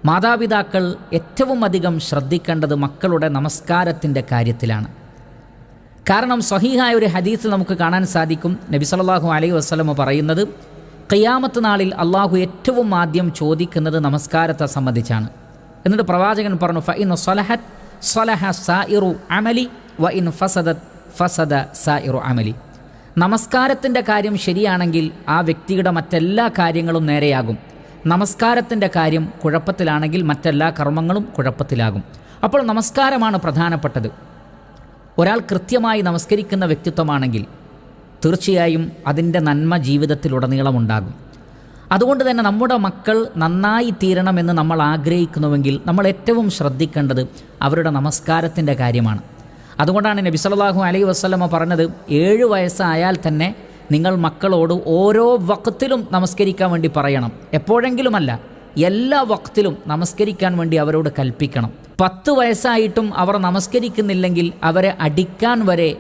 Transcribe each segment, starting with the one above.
മാതാപിതാക്കൾ ഏറ്റവും അധികം ശ്രദ്ധിക്കേണ്ടത് മക്കളുടെ നമസ്കാരത്തിൻ്റെ കാര്യത്തിലാണ്. കാരണം സ്വഹീഹായ ഒരു ഹദീസിൽ നമുക്ക് കാണാൻ സാധിക്കും, നബി സല്ലല്ലാഹു അലൈഹി വസല്ലം പറയുന്നത്, ഖിയാമത്ത് നാളിൽ അള്ളാഹു ഏറ്റവും ആദ്യം ചോദിക്കുന്നത് നമസ്കാരത്തെ സംബന്ധിച്ചാണ്. എന്നിട്ട് പ്രവാചകൻ പറഞ്ഞു, ഫഇൻ സ്വലഹത് സ്വലഹ സായിറു അമലി വ ഇൻ ഫസദത് ഫസദ സായിറു അമലി. നമസ്കാരത്തിൻ്റെ കാര്യം ശരിയാണെങ്കിൽ ആ വ്യക്തിയുടെ മറ്റെല്ലാ കാര്യങ്ങളും നേരെയാകും. നമസ്കാരത്തിൻ്റെ കാര്യം കുഴപ്പത്തിലാണെങ്കിൽ മറ്റെല്ലാ കർമ്മങ്ങളും കുഴപ്പത്തിലാകും. അപ്പോൾ നമസ്കാരമാണ് പ്രധാനപ്പെട്ടത്. ഒരാൾ കൃത്യമായി നമസ്കരിക്കുന്ന വ്യക്തിത്വമാണെങ്കിൽ തീർച്ചയായും അതിൻ്റെ നന്മ ജീവിതത്തിലുടനീളമുണ്ടാകും. അതുകൊണ്ട് തന്നെ നമ്മുടെ മക്കൾ നന്നായി തീരണമെന്ന് നമ്മൾ ആഗ്രഹിക്കുന്നുവെങ്കിൽ നമ്മൾ ഏറ്റവും ശ്രദ്ധിക്കേണ്ടത് അവരുടെ നമസ്കാരത്തിൻ്റെ കാര്യമാണ്. അതുകൊണ്ടാണ് നബി സല്ലല്ലാഹു അലൈഹി വസല്ലമ പറഞ്ഞത്, 7 വയസ്സായാൽ തന്നെ നിങ്ങൾ മക്കളോട് ഓരോ വഖത്തിലും നമസ്കരിക്കാൻ വേണ്ടി പറയണം. എപ്പോഴെങ്കിലുമല്ല, എല്ലാ വഖത്തിലും നമസ്കരിക്കാൻ വേണ്ടി അവരോട് കൽപ്പിക്കണം. 10 വയസ്സായിട്ടും അവർ നമസ്കരിക്കുന്നില്ലെങ്കിൽ അവരെ അടിക്കാൻ വരെ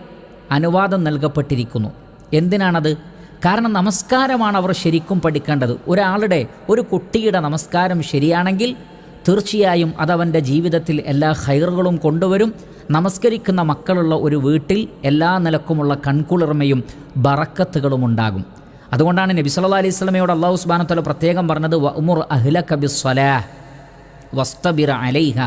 അനുവാദം നൽകപ്പെട്ടിരിക്കുന്നു. എന്തിനാണത്? കാരണം നമസ്കാരമാണ് അവർ ശരിക്കും പഠിക്കേണ്ടത്. ഒരു കുട്ടിയുടെ നമസ്കാരം ശരിയാണെങ്കിൽ തീർച്ചയായും അതവൻ്റെ ജീവിതത്തിൽ എല്ലാ ഖൈറുകളും കൊണ്ടുവരും. നമസ്കരിക്കുന്ന മക്കളുള്ള ഒരു വീട്ടിൽ എല്ലാ നിലക്കുമുള്ള കൺകുളിർമയും ബറക്കത്തുകളും ഉണ്ടാകും. അതുകൊണ്ടാണ് നബി സല്ലല്ലാഹു അലൈഹി വസല്ലമയോട് അല്ലാഹു സുബ്ഹാനഹു വ തആല പ്രത്യേകം പറഞ്ഞത്, വഅ്മുർ അഹ്ലക ബിസ്സലാഹ് വസ്തബിർ അലൈഹ.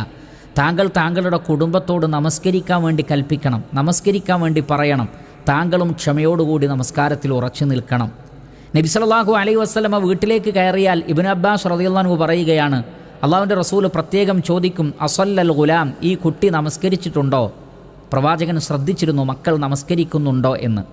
താങ്കളുടെ കുടുംബത്തോട് നമസ്കരിക്കാൻ വേണ്ടി കൽപ്പിക്കണം, നമസ്കരിക്കാൻ വേണ്ടി പറയണം. താങ്കളും ക്ഷമയോടുകൂടി നമസ്കാരത്തിൽ ഉറച്ചു നിൽക്കണം. നബി സല്ലല്ലാഹു അലൈഹി വസല്ലമ വീട്ടിലേക്ക് കയറിയാൽ ഇബ്നു അബ്ബാസ് റളിയല്ലാഹു അൻഹു പറയുകയാണ്, അള്ളാഹുവിൻ്റെ റസൂൽ പ്രത്യേകം ചോദിക്കും, അസല്ലൽ ഗുലാം, ഈ കുട്ടി നമസ്കരിച്ചിട്ടുണ്ടോ? പ്രവാചകൻ ശ്രദ്ധിച്ചിരുന്നു മക്കൾ നമസ്കരിക്കുന്നുണ്ടോ എന്ന്.